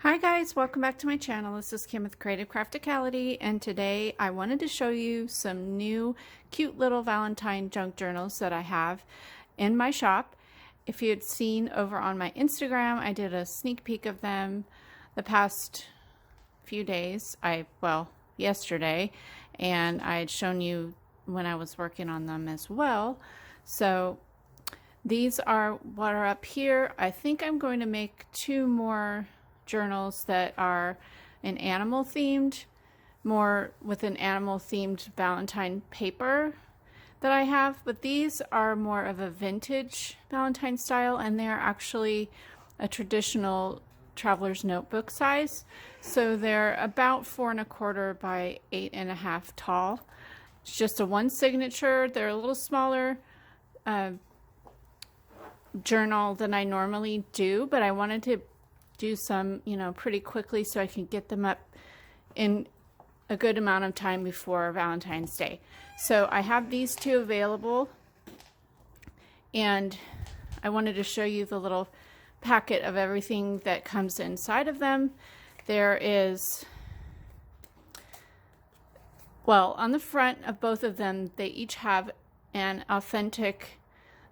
Hi guys, welcome back to my channel. This is Kim with Creative Crafticality, and today I wanted to show you some new cute little Valentine junk journals that I have in my shop. If you had seen over on my Instagram, I did a sneak peek of them the past few days. Yesterday, and I had shown you when I was working on them as well. So these are what are up here. I think I'm going to make two more journals that are an animal themed, more with an animal themed Valentine paper that I have, but these are more of a vintage Valentine style, and they're actually a traditional traveler's notebook size. So they're about 4¼ by 8½ tall. It's just a one signature. They're a little smaller journal than I normally do, but I wanted to do some, pretty quickly so I can get them up in a good amount of time before Valentine's Day. So I have these two available, and I wanted to show you the little packet of everything that comes inside of them. There is, on the front of both of them, they each have an authentic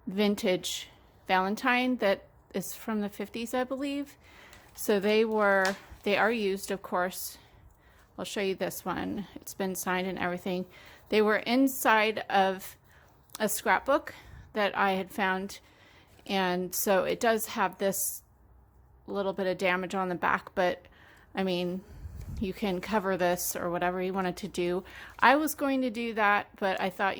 vintage Valentine that is from the 50s, I believe. So they are used, of course. I'll show you this one. It's been signed and everything. They were inside of a scrapbook that I had found, and so it does have this little bit of damage on the back, but I mean, you can cover this or whatever you wanted to do. I was going to do that, but I thought,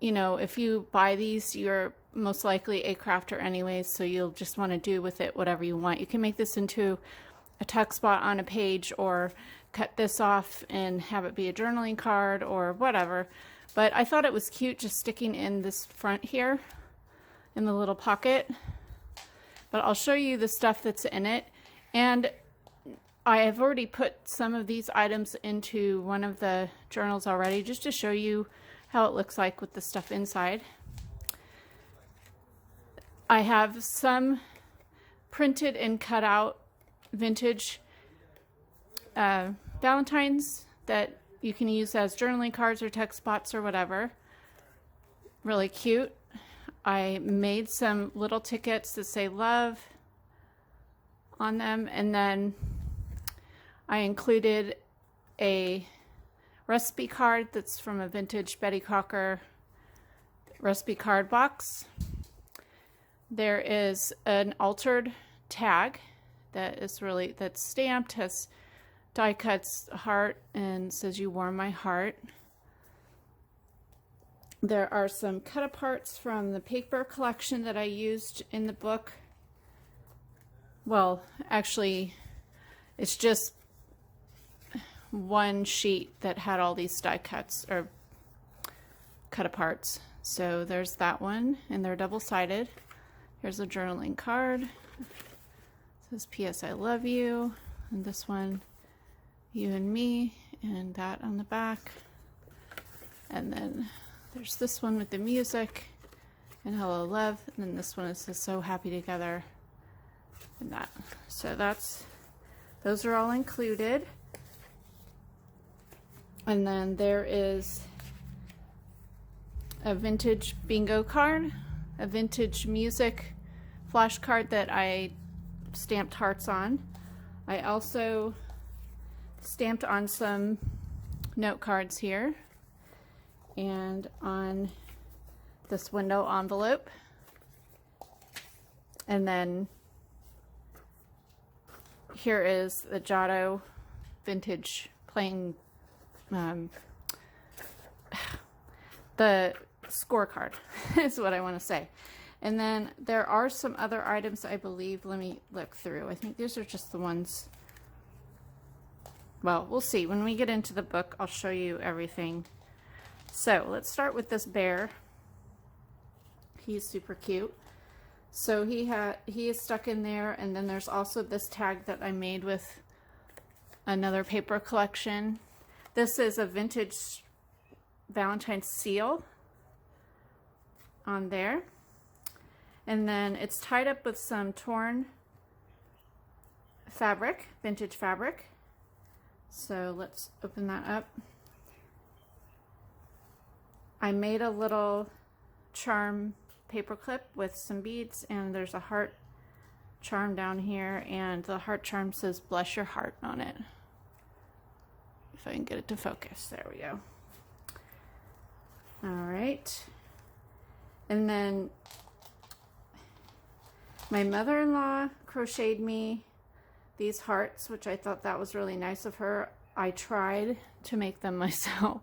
if you buy these, you're most likely a crafter anyways, so you'll just want to do with it whatever you want. You can make this into a tuck spot on a page, or cut this off and have it be a journaling card or whatever. But I thought it was cute just sticking in this front here in the little pocket. But I'll show you the stuff that's in it. And I have already put some of these items into one of the journals already, just to show you how it looks like with the stuff inside. I have some printed and cut out vintage Valentines that you can use as journaling cards or text spots or whatever. Really cute. I made some little tickets that say love on them, and then I included a recipe card that's from a vintage Betty Crocker recipe card box. There is an altered tag that's stamped, has die cuts, heart, and says "You warm my heart." There are some cut aparts from the paper collection that I used in the book. Well, actually, it's just one sheet that had all these die cuts or cut aparts. So there's that one, and they're double-sided. Here's a journaling card. It says P.S. I love you. And this one, you and me, and that on the back. And then there's this one with the music and hello love. And then this one says so happy together, and that. So those are all included. And then there is a vintage bingo card, a vintage music flashcard that I stamped hearts on. I also stamped on some note cards here and on this window envelope. And then here is the Giotto vintage plain the scorecard is what I want to say. And then there are some other items, I believe. Let me look through. I think these are just the ones. Well, we'll see. When we get into the book, I'll show you everything. So let's start with this bear. He's super cute. So he is stuck in there, and then there's also this tag that I made with another paper collection. This is a vintage Valentine seal on there. And then it's tied up with some torn fabric, vintage fabric. So let's open that up. I made a little charm paper clip with some beads, and there's a heart charm down here, and the heart charm says bless your heart on it. If I can get it to focus. There we go. All right. And then my mother-in-law crocheted me these hearts, which I thought that was really nice of her. I tried to make them myself,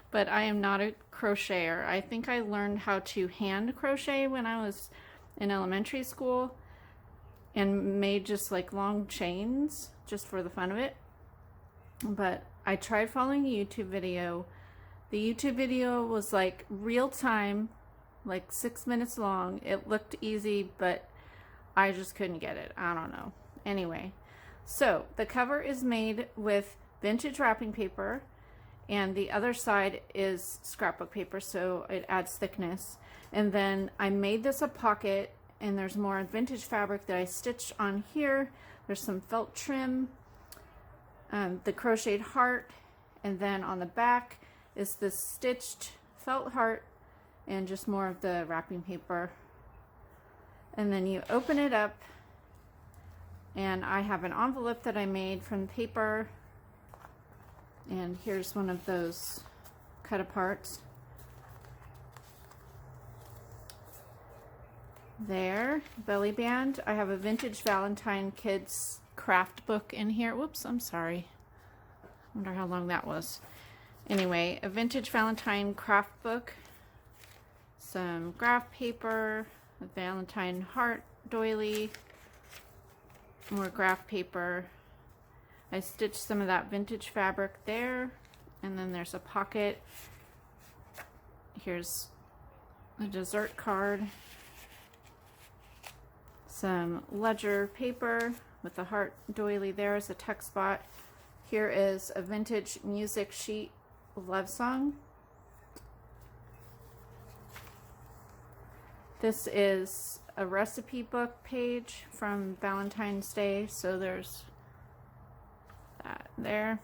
but I am not a crocheter. I think I learned how to hand crochet when I was in elementary school and made just like long chains just for the fun of it. But I tried following a YouTube video. The YouTube video was like real time, like 6 minutes long. It looked easy, but I just couldn't get it. I don't know. Anyway, so the cover is made with vintage wrapping paper, and the other side is scrapbook paper, so it adds thickness. And then I made this a pocket, and there's more vintage fabric that I stitched on here. There's some felt trim, the crocheted heart, and then on the back is this stitched felt heart and just more of the wrapping paper. And then you open it up, and I have an envelope that I made from paper, and here's one of those cut aparts. There, belly band. I have a vintage Valentine kids craft book in here. Whoops, I'm sorry. I wonder how long that was. Anyway, a vintage Valentine craft book, some graph paper, a Valentine heart doily, more graph paper. I stitched some of that vintage fabric there, and then there's a pocket. Here's a dessert card, some ledger paper with the heart doily there as a tuck spot. Here is a vintage music sheet love song. This is a recipe book page from Valentine's Day, so there's that there.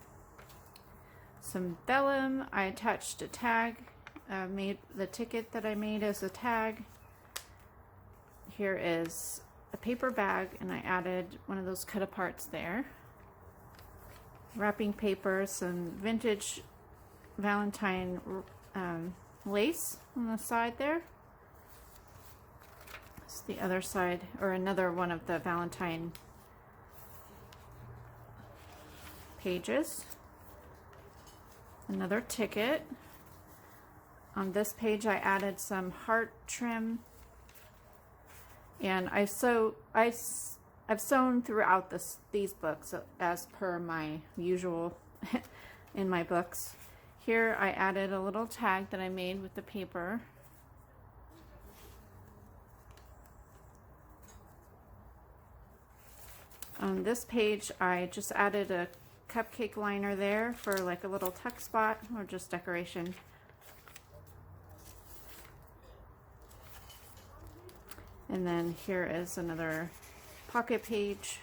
Some vellum. I attached a tag, made the ticket that I made as a tag. Here is a paper bag, and I added one of those cut aparts there. Wrapping paper, some vintage Valentine lace on the side there. It's the other side, or another one of the Valentine pages. Another ticket. On this page I added some heart trim, and I've sewn throughout these books as per my usual in my books. Here I added a little tag that I made with the paper. On this page I just added a cupcake liner there for like a little tuck spot or just decoration. And then here is another pocket page.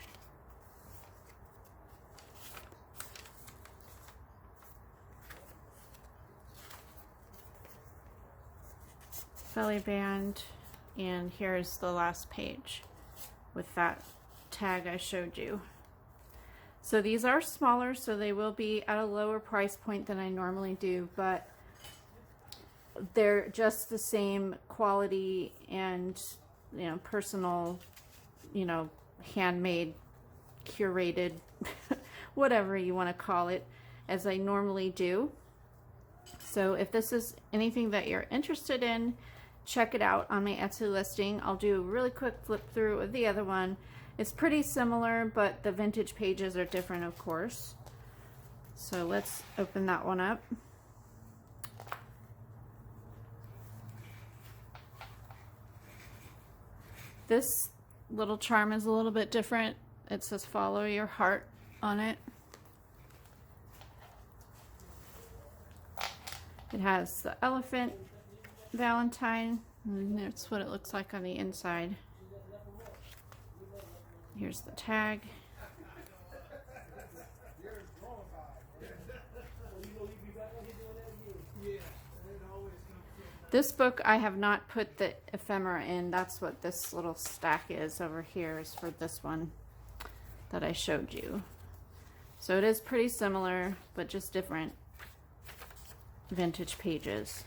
Belly band, and here's the last page with that tag I showed you. So these are smaller, so they will be at a lower price point than I normally do, but they're just the same quality and, you know, personal, you know, handmade, curated, whatever you want to call it, as I normally do. So if this is anything that you're interested in, check it out on my Etsy listing. I'll do a really quick flip through of the other one. It's pretty similar, but the vintage pages are different, of course. So let's open that one up. This little charm is a little bit different. It says follow your heart on it. It has the elephant Valentine, and that's what it looks like on the inside. Here's the tag. This book, I have not put the ephemera in. That's what this little stack is over here, is for this one that I showed you. So it is pretty similar, but just different vintage pages.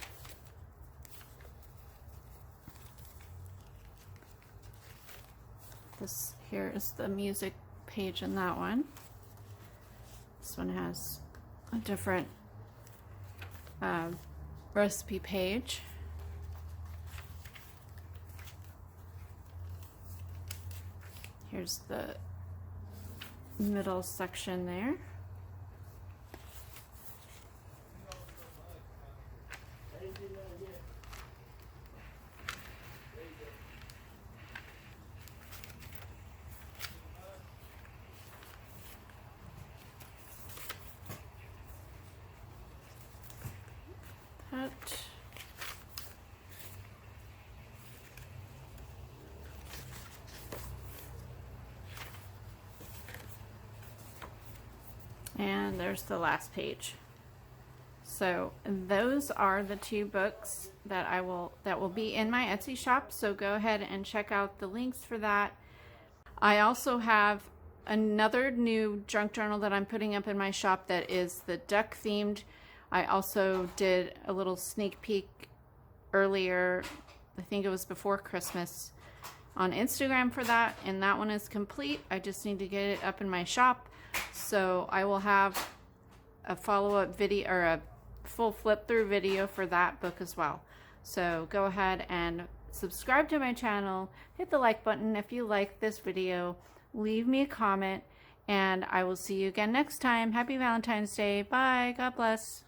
This here is the music page in that one. This one has a different recipe page. Here's the middle section there. That. And there's the last page. So those are the two books that will be in my Etsy shop. So go ahead and check out the links for that. I also have another new junk journal that I'm putting up in my shop that is the duck themed. I also did a little sneak peek earlier, I think it was before Christmas, on Instagram for that, and that one is complete. I just need to get it up in my shop. So I will have a follow-up video or a full flip-through video for that book as well. So go ahead and subscribe to my channel, hit the like button if you like this video, leave me a comment, and I will see you again next time. Happy Valentine's Day. Bye. God bless.